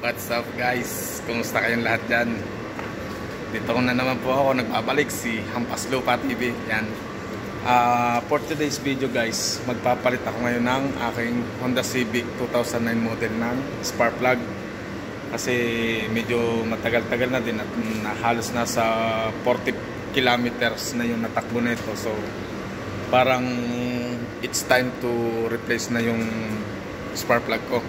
What's up guys? Kumusta kayong lahat dyan? Dito ko na naman po ako nagbabalik, si Hampas Lupa TV. Yan. For today's video guys, magpapalit ako ngayon ng aking Honda Civic 2009 model ng spark plug. Kasi medyo matagal-tagal na din at halos nasa 40 kilometers na yung natakbo na ito. So parang it's time to replace na yung spark plug ko.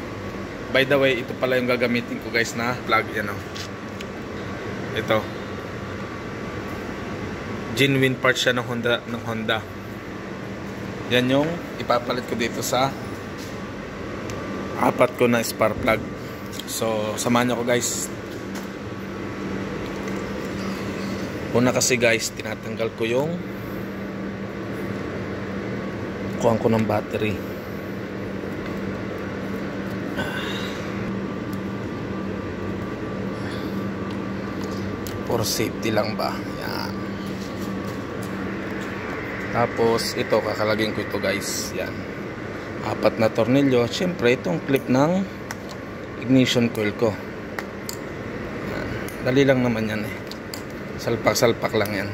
By the way, ito pala yung gagamitin ko guys na plug, yan o. Ito. Genuine part siya ng Honda. Yan yung ipapalit ko dito sa apat ko na spark plug. So, samahan nyo ko guys. Una kasi guys, tinatanggal ko yung kuhaan ko ng battery. For safety lang ba? Yan. Tapos ito, kakalagin ko ito guys. Yan. Apat na tornilyo. Siyempre itong clip ng ignition coil ko. Yan. Dali lang naman yan eh. Salpak-salpak lang yan.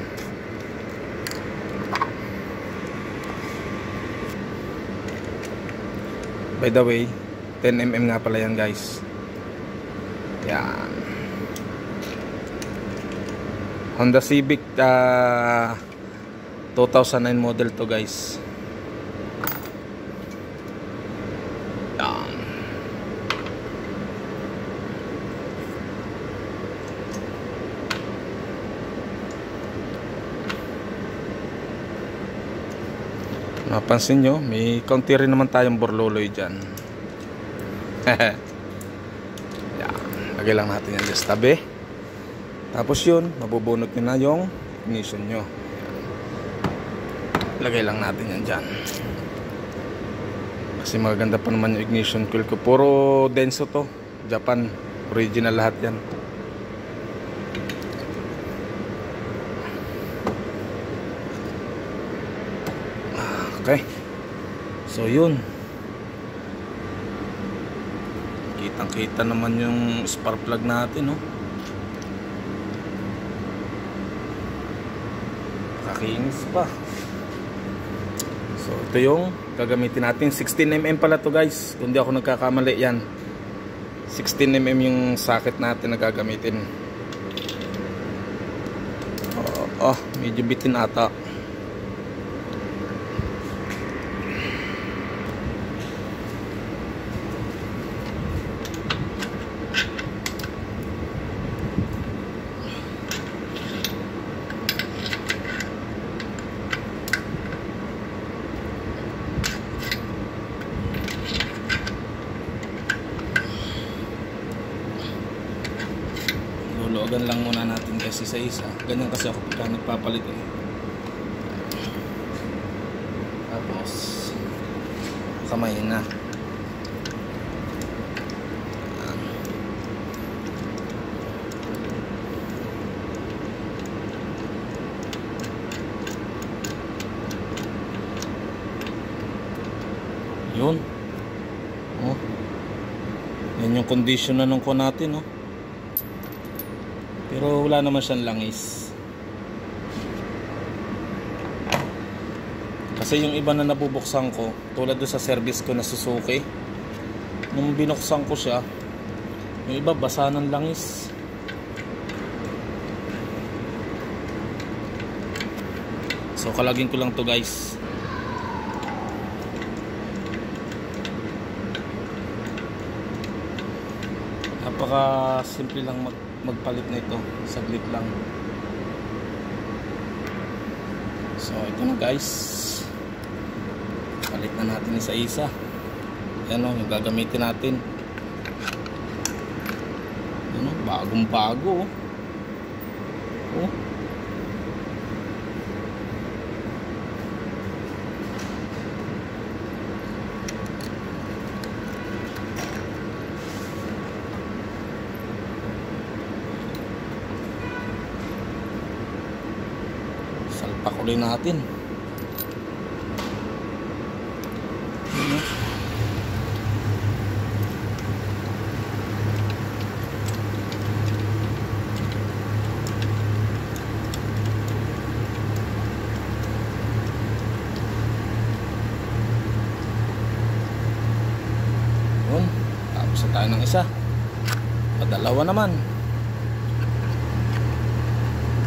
By the way, 10mm nga pala yan guys. Yan. Honda Civic 2009 model to guys. Yan. Napansin nyo, may kaunti rin naman tayong borloloy dyan. Yan. Lagay lang natin yan sa tabi. Tapos yun, mabubunot nyo na yung ignition nyo. Lagay lang natin yan dyan. Kasi maganda pa naman yung ignition coil ko. Puro Denso to. Japan. Original lahat yan. Okay. So yun. Kitang-kita naman yung spark plug natin, no? Kakinis pa. So ito yung gagamitin natin. 16mm pala to guys, kung di ako nagkakamali. Yan, 16mm yung socket natin na gagamitin. Medyo bitin ata. Luluogan lang muna natin kasi isa-isa. Ganyan kasi ako pagka nagpapalit eh. Tapos kamay na. Yun. Oh. Yan yung condition na nung ko natin, oh. Pero wala naman siyang langis. Kasi yung iba na nabubuksan ko, tulad doon sa service ko na Suzuki, nung binuksan ko siya, yung iba basa ng langis. So kalagin ko lang to guys. Napaka simple lang magpalit nito, saglit lang. So ito na guys, palit na natin isa-isa. Yan o, yung gagamitin natin. Ano, bagong bago oh. Pakuloy natin. tayo ng isa. Padalawa naman.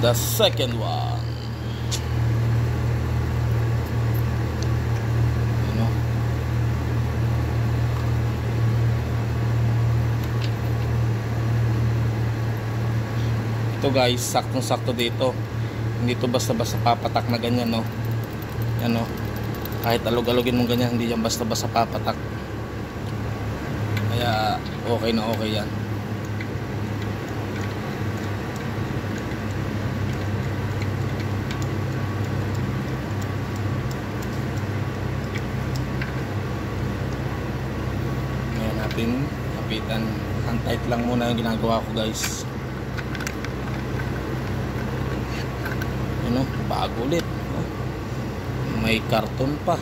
The second one. Ano? Ito guys, saktong-sakto dito. Hindi to basta-basta papatak na ganyan, no. Ano? Kahit alog-alogin mong ganyan, hindi yan basta-basta papatak. Kaya okay na okay yan. Ngayon natin kapitan. Ang tight lang muna yung ginagawa ko guys. Ano? Bago ulit. May karton pa.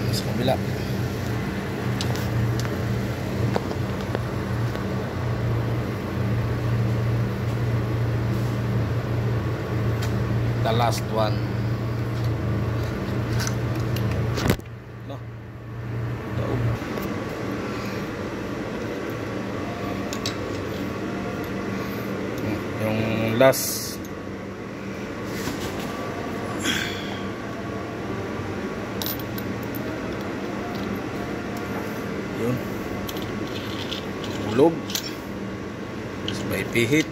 Sa kabila. The last one. No. Daog. Yung last. Yun. Ulog. Sabay pihit.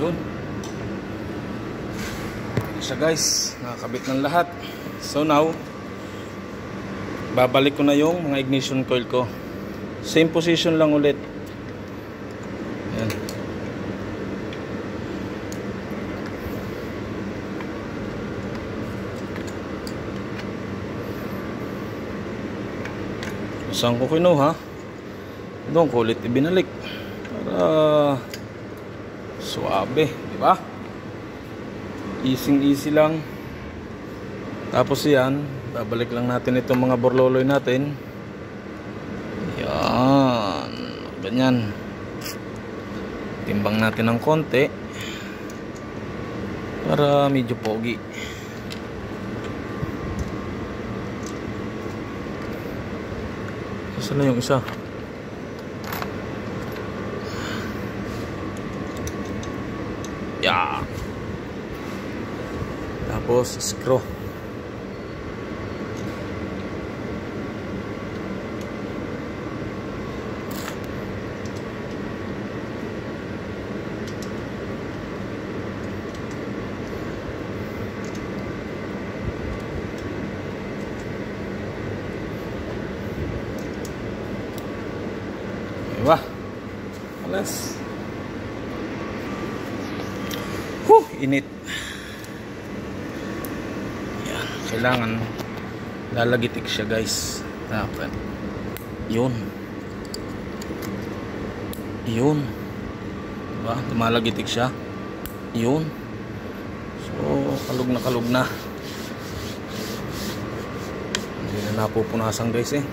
Yun. Siya guys, nakakabit ng lahat. So now, babalik ko na yung mga ignition coil ko. Same position lang ulit. Yan. Saan ko kinuha? Doon ko ulit ibinalik para suabe, di ba? Easy lang. Tapos yan, babalik lang natin itong mga borloloy natin. Yan, ganyan. Timbang natin ng konti para medyo pogi. Saan na yung isa? Yeah. Tapos screw. Diba? Alas. Init. Yan, kailangan lalagitik siya guys. Dapat. Yun. Diba? Lumalagitik siya. Yun. So, kalug na. Hindi na napupunasan guys eh.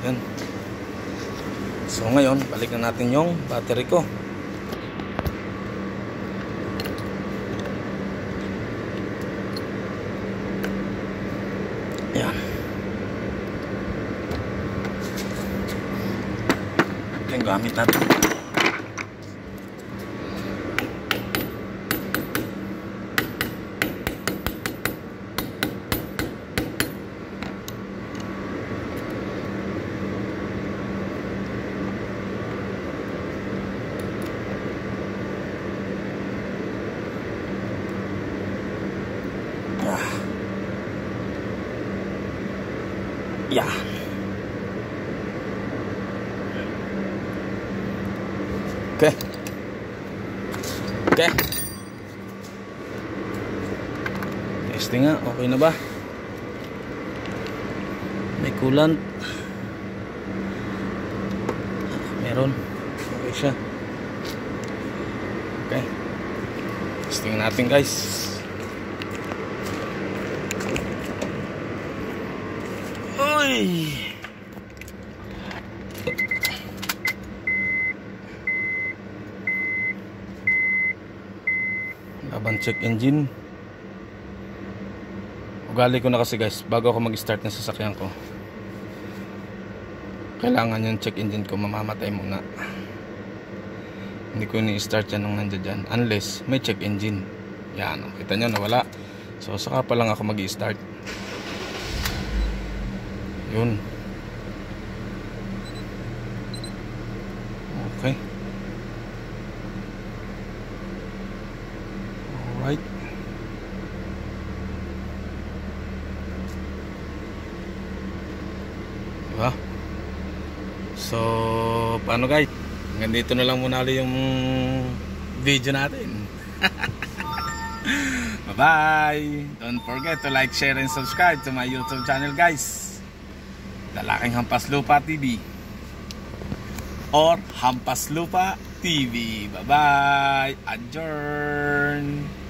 Yan. So ngayon, balik na natin yung battery ko. Yan. natin gamit natin. Yeah. Okay. Okay. Testing nga, okay na ba? May coolant. Meron. Okay siya. Okay. Testing natin, guys. Oy. Laban check engine. Ugali ko na kasi, guys, bago ako mag-start ng sasakyan ko, kailangan yung check engine ko mamamatay muna. Hindi ko ni-start yan nung nandiyan dyan unless may check engine. Yan, kita nyo nawala. So saka pa lang ako mag-i-start. Yun. Okay. Alright. Diba? So, paano, guys? Hanggang dito na lang muna yung video natin. Bye-bye! Don't forget to like, share, and subscribe to my YouTube channel, guys. Lalaking Hampas Lupa TV or Hampas Lupa TV. Bye-bye! Adjourn!